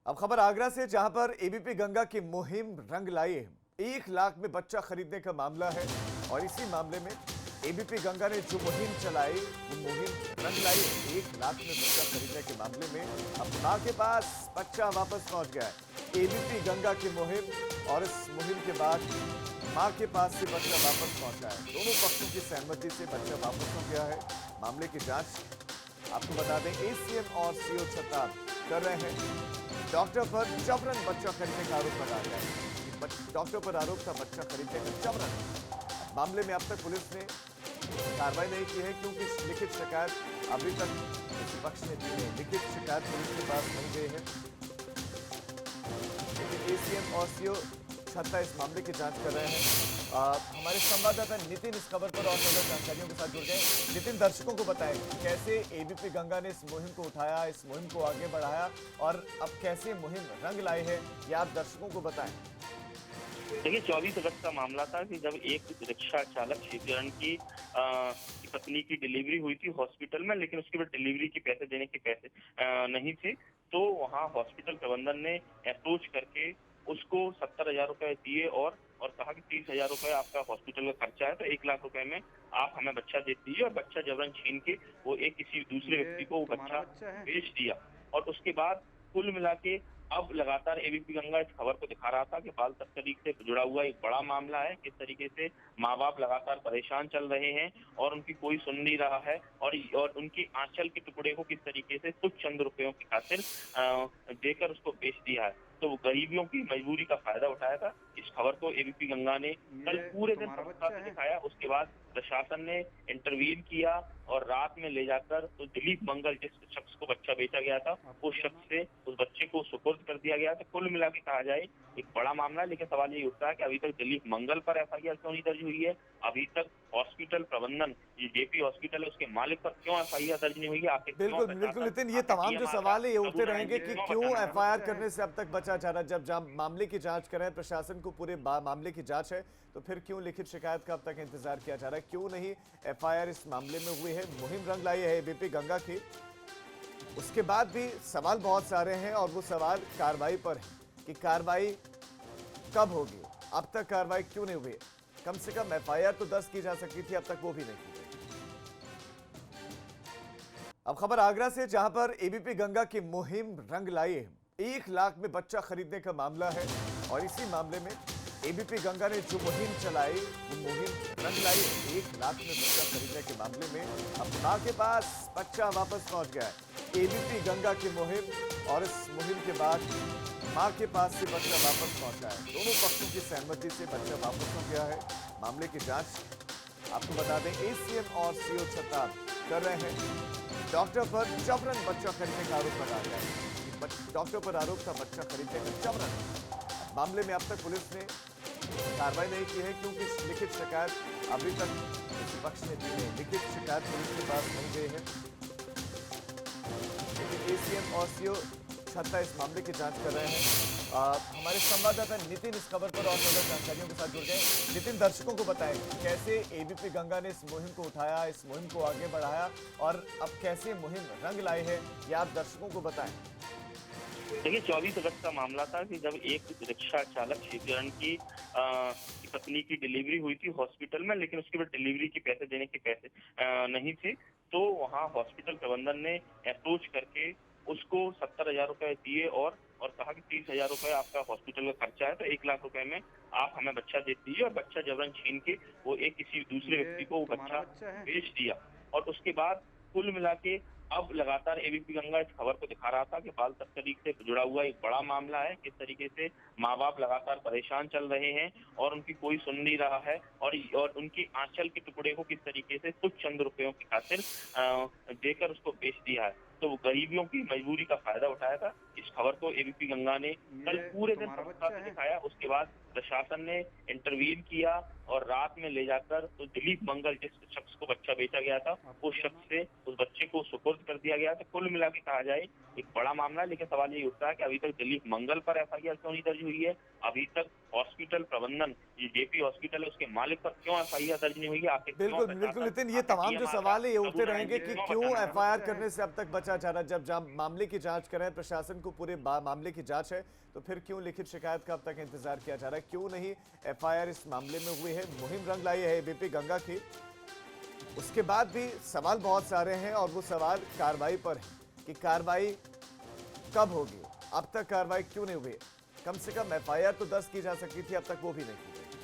अब खबर आगरा से, जहां पर एबीपी गंगा की मुहिम रंग लाई है। 1 लाख में बच्चा खरीदने का मामला है और इसी मामले में एबीपी गंगा ने जो मुहिम चलाई, वो मुहिम रंग लाई है। 1 लाख में बच्चा खरीदने के मामले में अब मां के पास बच्चा वापस पहुंच गया है। एबीपी गंगा की मुहिम और इस मुहिम के बाद मां के पास से बच्चा वापस पहुंचा है। दोनों पक्षों की सहमति से बच्चा वापस हो गया है। मामले की जांच आपको बता दें, एसीएम और सीओ छताब कर रहे हैं। डॉक्टर पर जबरन बच्चा खरीदने का आरोप लगाया गया है। डॉक्टर पर आरोप था बच्चा खरीदने का जबरन। मामले में अब तक पुलिस ने कार्रवाई नहीं की है, क्योंकि लिखित शिकायत अभी तक किसी पक्ष ने दी है। लिखित शिकायत पुलिस के पास नहीं गई है, लेकिन एसीएम और सीओ छत्ता इस मामले की जांच कर रहे हैं। हमारे संवाददाता नितिन इस खबर पर और ज्यादा जानकारियों के साथ जुड़ गए। नितिन, दर्शकों को बताएं कैसे एबीपी गंगा ने इस मुहिम को उठाया, इस मुहिम को आगे बढ़ाया और अब कैसे मुहिम रंग लाई है, ये आप दर्शकों को बताएं। देखिए, 24 अगस्त का मामला था कि जब एक रिक्शा चालक शेखरण की पत्नी की डिलीवरी हुई थी हॉस्पिटल में, लेकिन उसके बाद डिलीवरी के पैसे देने के पैसे नहीं थे। तो वहाँ हॉस्पिटल प्रबंधन ने अप्रोच करके उसको 70,000 रुपए दिए और कहा कि 30,000 रुपए आपका हॉस्पिटल का खर्चा है, तो 1 लाख रुपए में आप हमें बच्चा दे दीजिए। और बच्चा जबरन छीन के वो एक किसी दूसरे व्यक्ति को वो बच्चा बेच दिया। और उसके बाद कुल मिला के अब लगातार एबीपी गंगा इस खबर को दिखा रहा था कि बाल तस्करी से जुड़ा हुआ एक बड़ा मामला है। किस तरीके से माँ बाप लगातार परेशान चल रहे हैं और उनकी कोई सुन नहीं रहा है, और उनकी आंचल के टुकड़े को किस तरीके से कुछ चंद रुपयों की खातिर देकर उसको बेच दिया है। तो गरीबियों की मजबूरी का फायदा उठाया था। इस खबर को एबीपी गंगा ने कल पूरे दिन प्रमुखता से दिखाया। उसके बाद प्रशासन ने इंटरवीन किया और रात में ले जाकर तो दिलीप मंगल, जिस शख्स को बच्चा बेचा गया था, उस शख्स से उस बच्चे को सुपुर्द कर दिया गया था। कुल मिला के कहा जाए एक बड़ा मामला है, लेकिन सवाल ये उठता है कि अभी तक दिलीप मंगल पर एफआईआर क्यों नहीं दर्ज हुई है? अभी तक हॉस्पिटल प्रबंधन, ये जेपी हॉस्पिटल है, उसके मालिक पर क्यों एफआईआर दर्ज नहीं हुई है? आखिर बिल्कुल बिल्कुल नितिन, ये तमाम जो सवाल है ये उठते रहेंगे कि क्यों एफआईआर करने से अब तक बचा जा रहा। जब मामले की जांच करें, प्रशासन को पूरे मामले की जांच है, तो फिर क्यों लिखित शिकायत का अब तक इंतजार किया जा रहा है? क्यों नहीं एफआईआर इस मामले में हुई है? मुहिम रंग लाई है एबीपी गंगा की, उसके बाद भी सवाल बहुत सारे हैं और वो सवाल कार्रवाई पर है कि कार्रवाई कब होगी। अब तक कार्रवाई क्यों नहीं हुई? कम से कम एफआईआर तो दर्ज की जा सकती थी, अब तक वो भी नहीं की गई। अब खबर आगरा से, जहां पर एबीपी गंगा की मुहिम रंग लाई है। 1 लाख में बच्चा खरीदने का मामला है और इसी मामले में एबीपी गंगा ने जो मुहिम चलाई, वो मुहिम रंग लाई है। 1 लाख में बच्चा खरीदने के मामले में अब मां के पास बच्चा वापस पहुंच गया है। एबीपी गंगा की मुहिम और इस मुहिम के बाद मां के पास से बच्चा वापस पहुंचा है। दोनों पक्षों की सहमति से बच्चा वापस हो गया है। मामले की जांच आपको बता दें, एसीएम और सीओ छताब कर रहे हैं। डॉक्टर पर जबरन बच्चा खरीदने का आरोप लगाया गया है। डॉक्टर पर आरोप था बच्चा खरीदने का जबरन। मामले में अब तक पुलिस ने कार्रवाई नहीं की है, क्योंकि लिखित शिकायत अभी तक किसी पक्ष ने दी है। लिखित शिकायत पुलिस के पास नहीं गई है, लेकिन एसीएम और सीओ छत्ता इस मामले की जांच कर रहे हैं। हमारे संवाददाता नितिन इस खबर पर और ज्यादा जानकारियों के साथ जुड़ गए। नितिन, दर्शकों को बताएं कैसे एबीपी गंगा ने इस मुहिम को उठाया, इस मुहिम को आगे बढ़ाया और अब कैसे मुहिम रंग लाई है, ये आप दर्शकों को बताएं। देखिए, 24 अगस्त का मामला था कि जब एक रिक्शा चालक शेखरण की पत्नी की डिलीवरी हुई थी हॉस्पिटल में, लेकिन उसके बाद डिलीवरी के पैसे देने के पैसे नहीं थे। तो वहाँ हॉस्पिटल प्रबंधन ने अप्रोच करके उसको 70,000 रुपए दिए और कहा कि 30,000 रुपए आपका हॉस्पिटल का खर्चा है, तो 1 लाख रुपए में आप हमें बच्चा दे दीजिए। और बच्चा जबरन छीन के वो एक किसी दूसरे व्यक्ति को वो बच्चा बेच दिया। और उसके बाद कुल मिला के अब लगातार एबीपी गंगा इस खबर को दिखा रहा था कि बाल तस्करी से जुड़ा हुआ एक बड़ा मामला है। किस तरीके से माँ बाप लगातार परेशान चल रहे हैं और उनकी कोई सुन नहीं रहा है, और उनकी आंचल के टुकड़े को किस तरीके से कुछ चंद रुपयों की खातिर देकर उसको बेच दिया है। तो गरीबियों की मजबूरी का फायदा उठाया था। इस खबर को एबीपी गंगा ने कल पूरे दिन प्रमुखता से दिखाया। उसके बाद प्रशासन ने इंटरवीन किया और रात में ले जाकर तो दिलीप मंगल, जिस शख्स को बच्चा बेचा गया था, उस शख्स से उस बच्चे को सुपुर्द कर दिया गया था। कुल मिला के कहा जाए एक बड़ा मामला है, लेकिन सवाल ये उठता है कि अभी तक दिलीप मंगल पर एफआईआर क्यों नहीं दर्ज हुई है? अभी तक हॉस्पिटल प्रबंधन, ये जेपी हॉस्पिटल है, उसके मालिक पर क्यों एफआईआर दर्ज नहीं हुई है? आखिर बिल्कुल बिल्कुल नितिन, ये तमाम जो सवाल है ये उठते रहेंगे कि क्यों एफआईआर करने से अब तक बचा जा रहा। जब मामले की जांच करें, प्रशासन को को पूरे मामले की जांच है, तो फिर क्यों लिखित शिकायत का अब तक इंतजार किया जा रहा है? क्यों नहीं एफआईआर इस मामले में हुई है? मुहिम रंग लाई है एबीपी गंगा की। उसके बाद भी सवाल बहुत सारे हैं और वो सवाल कार्रवाई पर है कि कार्रवाई कब होगी, अब तक कार्रवाई क्यों नहीं हुई? कम से कम एफआईआर तो दर्ज की जा सकती थी, अब तक वो भी नहीं की गई।